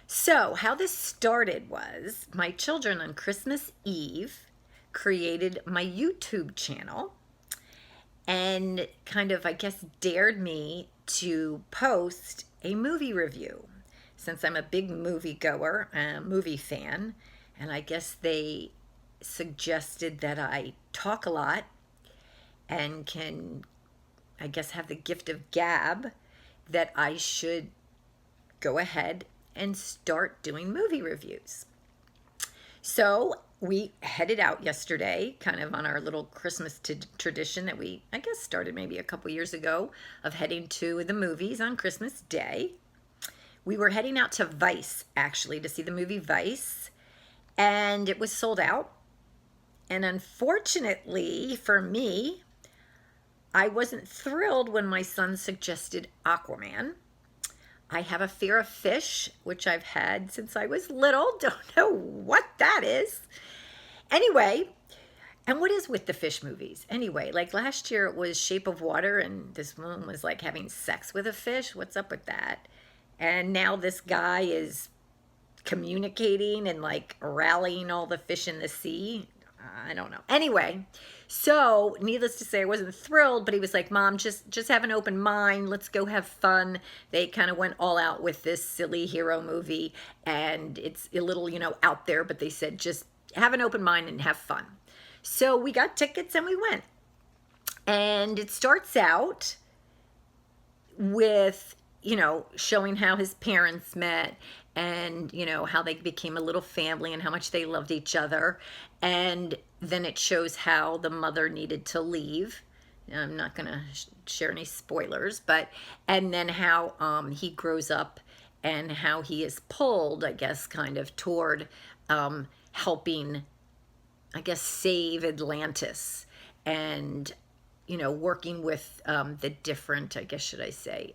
So, how this started was my children on Christmas Eve created my YouTube channel and kind of, I guess, dared me to post a movie review. Since I'm a big movie goer, movie fan, and I guess they suggested that I talk a lot and can, I guess, have the gift of gab, that I should go ahead and start doing movie reviews. So we headed out yesterday, kind of on our little Christmas tradition that we, I guess, started maybe a couple years ago, of heading to the movies on Christmas Day. We were heading out to Vice, actually, to see the movie Vice, and it was sold out. And unfortunately for me, I wasn't thrilled when my son suggested AQUAMAN. I have a fear of fish, which I've had since I was little. Don't know what that is. Anyway, and what is with the fish movies? Anyway, like last year it was Shape of Water, and this one was like having sex with a fish. What's up with that? And now this guy is communicating and like rallying all the fish in the sea. I don't know. Anyway, so needless to say, I wasn't thrilled, but he was like, Mom, just have an open mind. Let's go have fun. They kind of went all out with this silly hero movie, and it's a little, out there, but they said, just have an open mind and have fun. So we got tickets and we went. And it starts out with, showing how his parents met, and how they became a little family and how much they loved each other. And then it shows how the mother needed to leave. I'm not going to share any spoilers, and then how he grows up and how he is pulled, I guess, kind of toward helping, I guess, save Atlantis, and, working with the different, I guess, should I say,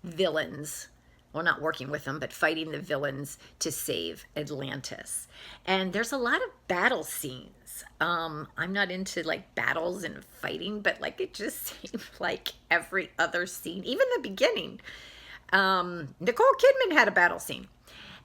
villains. Well, not working with them, but fighting the villains to save Atlantis. And there's a lot of battle scenes. I'm not into like battles and fighting, but like it just seemed like every other scene, even the beginning. Nicole Kidman had a battle scene.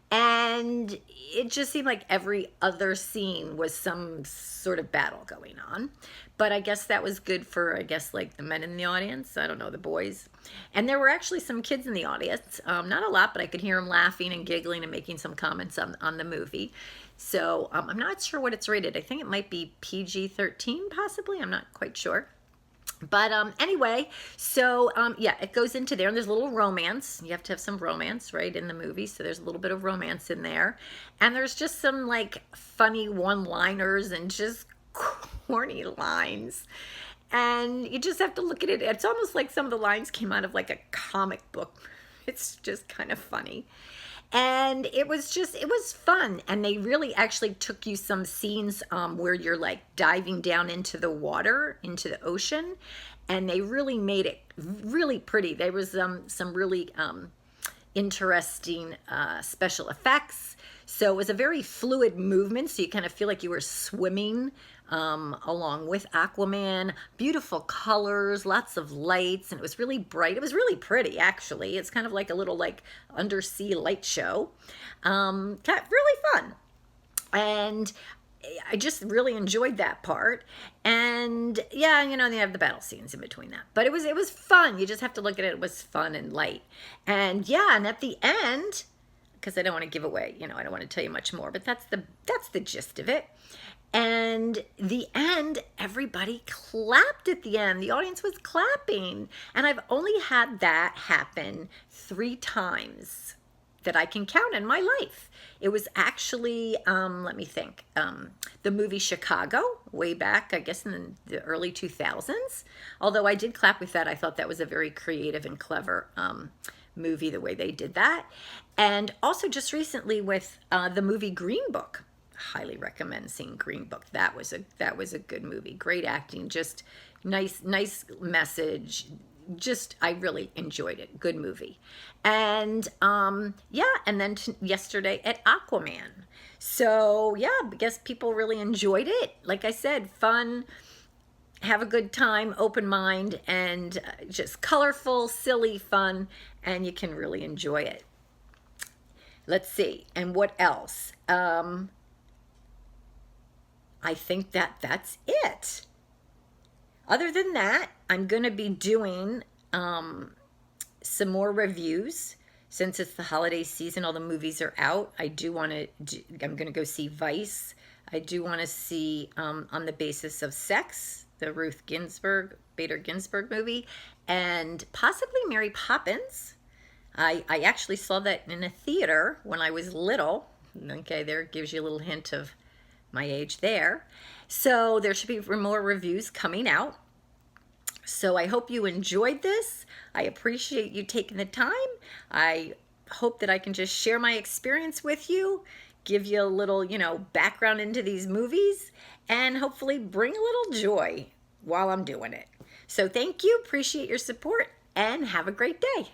And it just seemed like every other scene was some sort of battle going on. But I guess that was good for, I guess, like the men in the audience. I don't know, the boys. And there were actually some kids in the audience. Not a lot, but I could hear them laughing and giggling and making some comments on the movie. So I'm not sure what it's rated. I think it might be PG-13 possibly. I'm not quite sure. But anyway, so yeah, it goes into there, and there's a little romance. You have to have some romance, right, in the movie. So there's a little bit of romance in there. And there's just some like funny one-liners and just corny lines. And you just have to look at it. It's almost like some of the lines came out of like a comic book. It's just kind of funny. And it was fun. And they really actually took you some scenes where you're like diving down into the water, into the ocean. And they really made it really pretty. There was some really interesting special effects. So it was a very fluid movement. So you kind of feel like you were swimming along with Aquaman. Beautiful colors, lots of lights, and it was really bright. It was really pretty, actually. It's kind of like a little like undersea light show. Really fun. And I just really enjoyed that part. And yeah, they have the battle scenes in between that. But it was fun. You just have to look at it. It was fun and light. And yeah, and at the end, because I don't want to give away, I don't want to tell you much more, but that's the gist of it. And the end, everybody clapped at the end. The audience was clapping. And I've only had that happen 3 times that I can count in my life. It was actually, let me think, the movie Chicago, way back, I guess in the early 2000s. Although I did clap with that. I thought that was a very creative and clever movie, the way they did that. And also just recently with the movie Green Book. Highly recommend seeing Green Book. That was a good movie. Great acting, just nice message. Just, I really enjoyed it. Good movie. And yeah, and then yesterday at AQUAMAN. So yeah, I guess people really enjoyed it. Like I said, fun, have a good time, open mind, and just colorful, silly fun, and you can really enjoy it. Let's see, and what else? I think that's it. Other than that, I'm going to be doing some more reviews since it's the holiday season. All the movies are out. I do want to. I'm going to go see Vice. I do want to see On the Basis of Sex, the Ruth Ginsburg, Bader Ginsburg movie, and possibly Mary Poppins. I actually saw that in a theater when I was little. Okay, there gives you a little hint of my age there. So there should be more reviews coming out. So I hope you enjoyed this. I appreciate you taking the time. I hope that I can just share my experience with you, give you a little, background into these movies, and hopefully bring a little joy while I'm doing it. So thank you, appreciate your support, and have a great day.